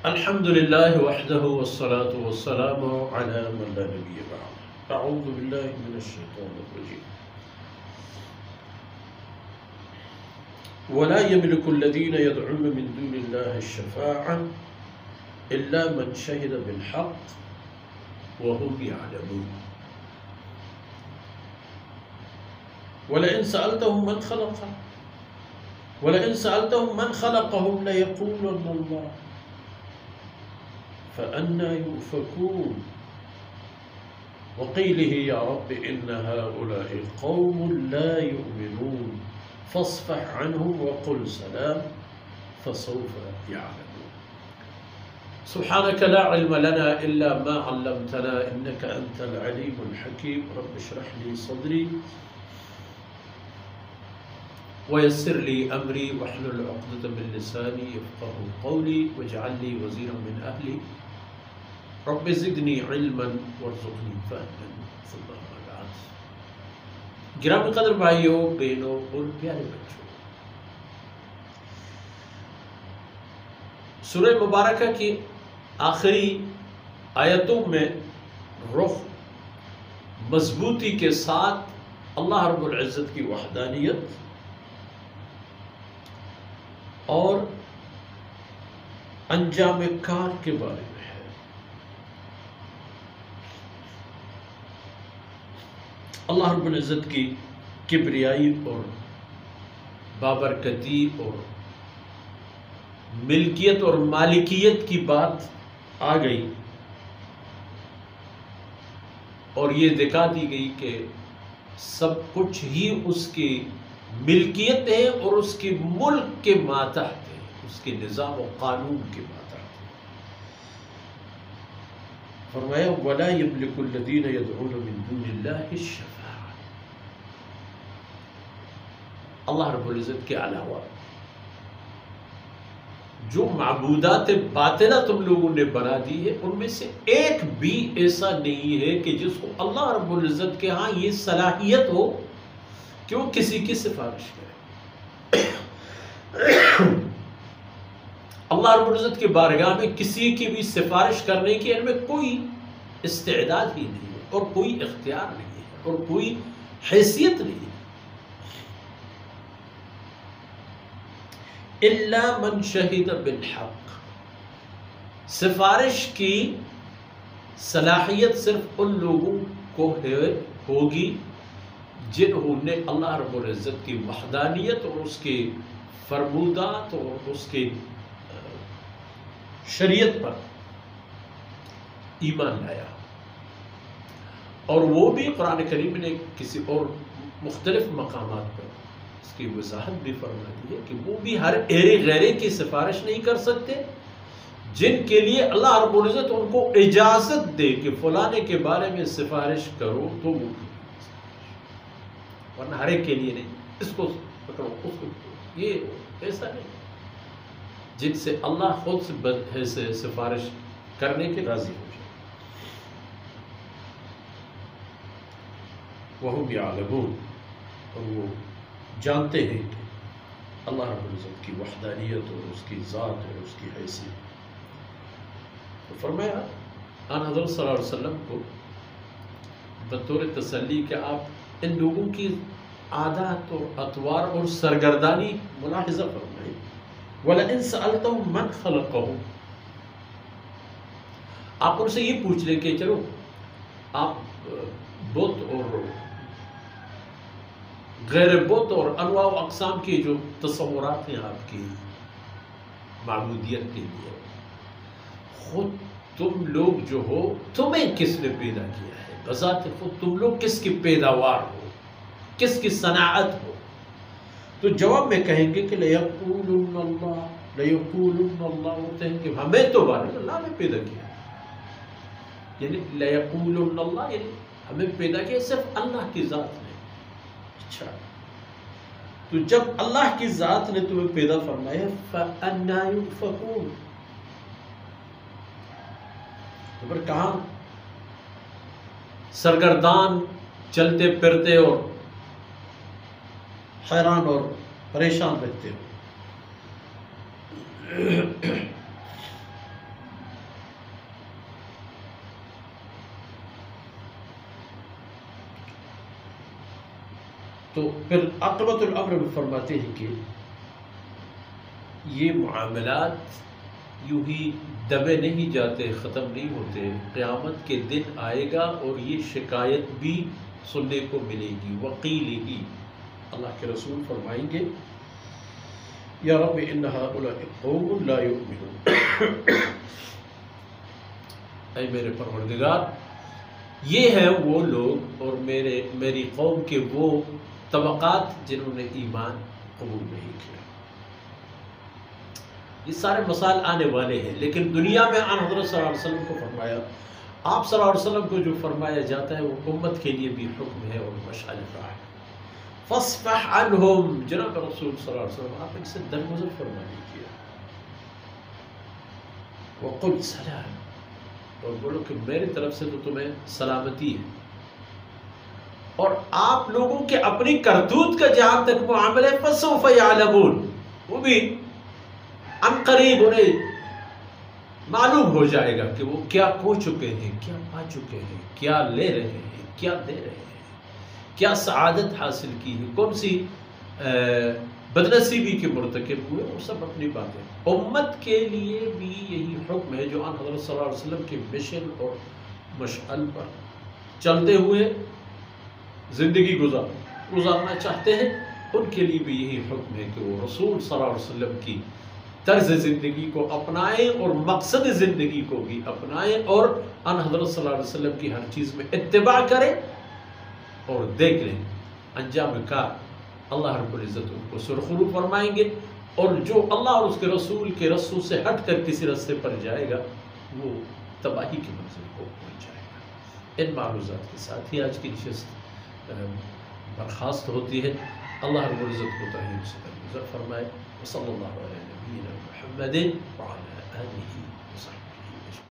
الحمد لله وحده والصلاة والسلام على من لا نبي بعده. أعوذ بالله من الشيطان الرجيم. ولا يملك الذين يدعون من دون الله الشفاعة إلا من شهد بالحق وهم يعلمون. ولئن سألتهم من خلقهم ليقولن الله فأنى يؤفكون. وقيله يا رب إن هؤلاء قوم لا يؤمنون فاصفح عنهم وقل سلام فسوف يعلمون. سبحانك لا علم لنا إلا ما علمتنا إنك أنت العليم الحكيم. رب اشرح لي صدري ويسر لي أمري واحلل عقدة من لساني يفقهوا قولي واجعل لي وزيرا من أهلي رب زدني علما وارزقني فهما ثم أما بعد. گرامی قدر بھائیوں بہنوں اور پیارے بچوں، سورہ مبارکہ کی آخری آیتوں میں رخ مضبوطی کے ساتھ اللہ رب العزت کی وحدانیت اور انجام کار کے بارے میں ہے۔ اللہ رب العزت کی کبریائی اور بابرکتی اور ملکیت اور مالکیت کی بات آ گئی اور یہ دکھا دی گئی کہ سب کچھ ہی اس کی ملکیت ہے اور اس کے ملک کے ماتحت ہے، اس کے نظام و قانون کے ماتحت ہے۔ فرمایا وَلَا يَمْلِكُ الَّذِينَ يَدْعُونَ مِن دُونِ اللَّهِ الشَّفَاعَةَ۔ اللہ رب العزت کے علاوہ جو معبودات باطلہ تم لوگوں نے بنا دی ہے ان میں سے ایک بھی ایسا نہیں ہے کہ جس کو اللہ رب العزت کے ہاں یہ صلاحیت ہو کہ وہ کسی کی سفارش کرے۔ اللہ رب العزت کی بارگاہ میں کسی کی بھی سفارش کرنے کی ان میں کوئی استعداد ہی نہیں ہے اور کوئی اختیار نہیں ہے اور کوئی حیثیت نہیں ہے۔ الا من شہد بالحق، سفارش کی صلاحیت صرف ان لوگوں کو ہوگی جنہوں نے اللہ رب العزت کی وحدانیت اور اس کے فرمودات اور اس کے شریعت پر ایمان لایا، اور وہ بھی قرآن کریم نے کسی اور مختلف مقامات پر اس کی وضاحت بھی فرما دی ہے کہ وہ بھی ہر ایرے غیرے کی سفارش نہیں کر سکتے جن کے لیے اللہ رب العزت ان کو اجازت دے کہ فلانے کے بارے میں سفارش کرو تو وہ، ورنہ ہر ایک کے لیے نہیں، اس کو پکڑو اس کو، یہ ایسا نہیں جن سے اللہ خود سے سفارش کرنے کے راضی ہو جائے۔ وَهُمْ يَعْلَمُونَ، اور وہ جانتے ہیں کہ اللہ رب العزت کی وحدانیت اور اس کی ذات اور اس کی حیثیت۔ تو فرمایا آن حضرت صلی اللہ علیہ وسلم کو بطور تسلی کہ آپ ان لوگوں کی عادات اور اطوار اور سرگردانی ملاحظہ فرمائیں۔ وَلَئِن سَأَلْتَهُم مَّنْ خَلَقَهُم، آپ ان سے یہ پوچھ لیں کہ چلو آپ بت اور غیر بت اور انواع و اقسام کے جو تصورات ہیں آپ کی معبودیت کے لیے، خود تم لوگ جو ہو تمہیں کس نے پیدا کیا ہے؟ بذات خود تم لوگ کس کی پیداوار ہو، کس کی صناعت ہو؟ تو جواب میں کہیں گے کہ لَيَقُولُنَّ اللَّهُ، لَيَقُولُنَّ اللَّهُ، وہ کہیں گے ہمیں تو بارے اللہ نے پیدا کیا، یعنی لَيَقُولُنَّ اللَّهُ، یعنی ہمیں پیدا کیا صرف اللہ کی ذات نے۔ اچھا، تو جب اللہ کی ذات نے تمہیں پیدا فرمایا فَأَنَّىٰ يُؤْفَكُونَ، تو پھر کہاں سرگردان چلتے پھرتے اور حیران اور پریشان رہتے ہو؟ تو پھر عاقبۃ الامر میں فرماتے ہیں کہ یہ معاملات یوں ہی دبے نہیں جاتے، ختم نہیں ہوتے، قیامت کے دن آئے گا اور یہ شکایت بھی سننے کو ملے گی. وقیل ہی، اللہ کے رسول فرمائیں گے یا رب ان هؤلاء قوم لا يؤمنون، اے میرے پروردگار یہ ہیں وہ لوگ اور میری قوم کے وہ طبقات جنہوں نے ایمان قبول نہیں کیا. یہ سارے مسائل آنے والے ہیں، لیکن دنیا میں آن حضرت صلی اللہ علیہ وسلم کو فرمایا، آپ صلی اللہ علیہ وسلم کو جو فرمایا جاتا ہے وہ امت کے لیے بھی حکم ہے اور مشعل راہ ہے. فاصفح عنہم، جناب رسول صلی اللہ علیہ وسلم آپ ان سے درگزر فرما لیجیے. وقل سلام، اور بولو کہ میری طرف سے تو تمہیں سلامتی ہے. اور آپ لوگوں کے اپنی کرتوت کا جہاں تک معاملہ ہے فسوف یعلمون، وہ بھی ان قریب انہیں معلوم ہو جائے گا کہ وہ کیا کھو چکے ہیں، کیا پا چکے ہیں، کیا لے رہے ہیں، کیا دے رہے ہیں، کیا سعادت حاصل کی ہے، کون سی بدنصیبی کے مرتکب ہوئے، وہ سب اپنی باتیں. امت کے لیے بھی یہی حکم ہے جو آن حضرت صلی اللہ علیہ وسلم کے مشن اور مشعل پر چلتے ہوئے زندگی گزارنا چاہتے ہیں. ان کے لیے بھی یہی حکم ہے کہ وہ رسول صلی اللہ علیہ وسلم کی طرز زندگی کو اپنائیں اور مقصد زندگی کو بھی اپنائیں اور ان حضرت صلی اللہ علیہ وسلم کی ہر چیز میں اتباع کریں اور دیکھ لیں انجام کار اللہ رب العزت ان کو سرخرو فرمائیں گے. اور جو اللہ اور اس کے رسول سے ہٹ کر کسی راستے پر جائے گا وہ تباہی کی منزل کو پہنچ جائے گا. ان معروضات کے ساتھ ہی آج کی نشست برخاست ہوتی ہے. اللہ رب العزت کو تاہم سے درگزر فرمائے. وصلی اللہ علیہ نبینا محمد وعلی آلہ وصحبہ.